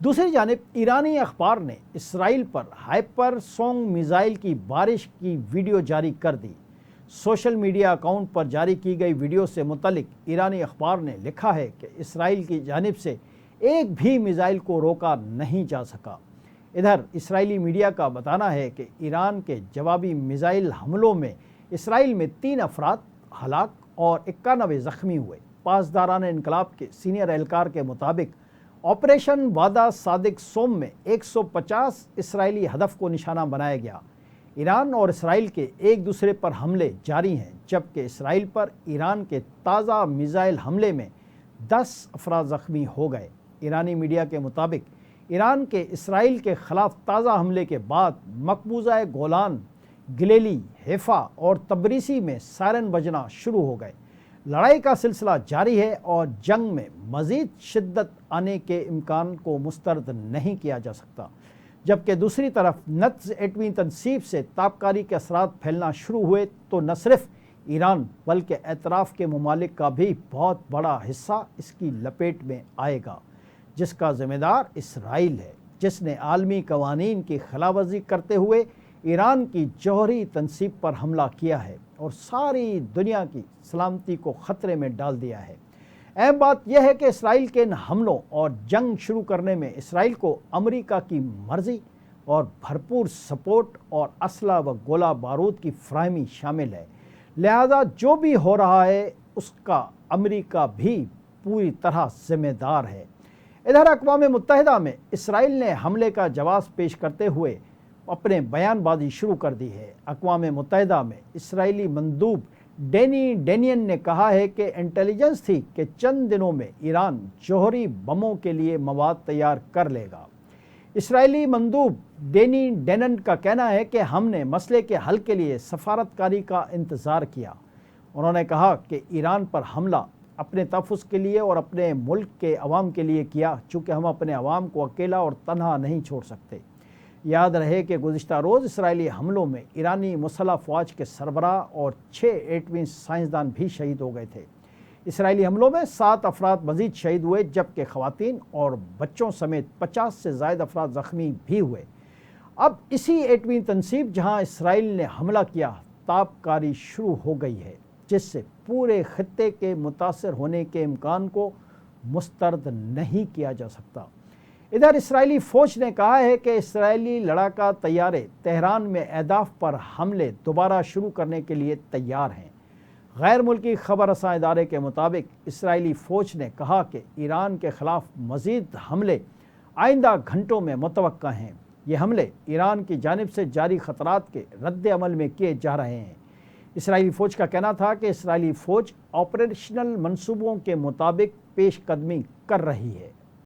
دوسری جانب ایرانی اخبار نے اسرائیل پر ہائپر سونگ میزائل کی بارش کی ویڈیو جاری کر دی۔ سوشل میڈیا اکاؤنٹ پر جاری کی گئی ویڈیو سے متعلق ایرانی اخبار نے لکھا ہے کہ اسرائیل کی جانب سے ایک بھی میزائل کو روکا نہیں جا سکا۔ ادھر اسرائیلی میڈیا کا بتانا ہے کہ ایران کے جوابی میزائل حملوں میں اسرائیل میں 3 افراد ہلاک اور 91 زخمی ہوئے۔ پاسداران انقلاب کے سینئر اہلکار کے مطابق آپریشن وعدہ صادق سوم میں 150 اسرائیلی ہدف کو نشانہ بنایا گیا۔ ایران اور اسرائیل کے ایک دوسرے پر حملے جاری ہیں، جبکہ اسرائیل پر ایران کے تازہ میزائل حملے میں 10 افراد زخمی ہو گئے۔ ایرانی میڈیا کے مطابق ایران کے اسرائیل کے خلاف تازہ حملے کے بعد مقبوضہ گولان، گلیلی، حیفا اور تبریسی میں سائرن بجنا شروع ہو گئے۔ لڑائی کا سلسلہ جاری ہے اور جنگ میں مزید شدت آنے کے امکان کو مسترد نہیں کیا جا سکتا، جبکہ دوسری طرف نطز ایٹمی تنصیب سے تابکاری کے اثرات پھیلنا شروع ہوئے تو نہ صرف ایران بلکہ اطراف کے ممالک کا بھی بہت بڑا حصہ اس کی لپیٹ میں آئے گا، جس کا ذمہ دار اسرائیل ہے، جس نے عالمی قوانین کی خلاف ورزی کرتے ہوئے ایران کی جوہری تنصیب پر حملہ کیا ہے اور ساری دنیا کی سلامتی کو خطرے میں ڈال دیا ہے۔ اہم بات یہ ہے کہ اسرائیل کے ان حملوں اور جنگ شروع کرنے میں اسرائیل کو امریکہ کی مرضی اور بھرپور سپورٹ اور اسلحہ و گولہ بارود کی فراہمی شامل ہے، لہذا جو بھی ہو رہا ہے اس کا امریکہ بھی پوری طرح ذمہ دار ہے۔ ادھر اقوام متحدہ میں اسرائیل نے حملے کا جواز پیش کرتے ہوئے اپنے بیان بازی شروع کر دی ہے۔ اقوام متحدہ میں اسرائیلی مندوب ڈینی ڈینین نے کہا ہے کہ انٹیلیجنس تھی کہ چند دنوں میں ایران جوہری بموں کے لیے مواد تیار کر لے گا۔ اسرائیلی مندوب ڈینی ڈینن کا کہنا ہے کہ ہم نے مسئلے کے حل کے لیے سفارتکاری کا انتظار کیا۔ انہوں نے کہا کہ ایران پر حملہ اپنے تحفظ کے لیے اور اپنے ملک کے عوام کے لیے کیا، چونکہ ہم اپنے عوام کو اکیلا اور تنہا نہیں چھوڑ سکتے۔ یاد رہے کہ گزشتہ روز اسرائیلی حملوں میں ایرانی مسلح افواج کے سربراہ اور 6 ایٹمی سائنسدان بھی شہید ہو گئے تھے۔ اسرائیلی حملوں میں 7 افراد مزید شہید ہوئے، جبکہ خواتین اور بچوں سمیت 50 سے زائد افراد زخمی بھی ہوئے۔ اب اسی ایٹمی تنصیب جہاں اسرائیل نے حملہ کیا، تابکاری شروع ہو گئی ہے، جس سے پورے خطے کے متاثر ہونے کے امکان کو مسترد نہیں کیا جا سکتا۔ ادھر اسرائیلی فوج نے کہا ہے کہ اسرائیلی لڑاکا طیارے تہران میں اہداف پر حملے دوبارہ شروع کرنے کے لیے تیار ہیں۔ غیر ملکی خبر رساں ادارے کے مطابق اسرائیلی فوج نے کہا کہ ایران کے خلاف مزید حملے آئندہ گھنٹوں میں متوقع ہیں۔ یہ حملے ایران کی جانب سے جاری خطرات کے رد عمل میں کیے جا رہے ہیں۔ اسرائیلی فوج کا کہنا تھا کہ اسرائیلی فوج آپریشنل منصوبوں کے مطابق پیش قدمی کر رہی ہے۔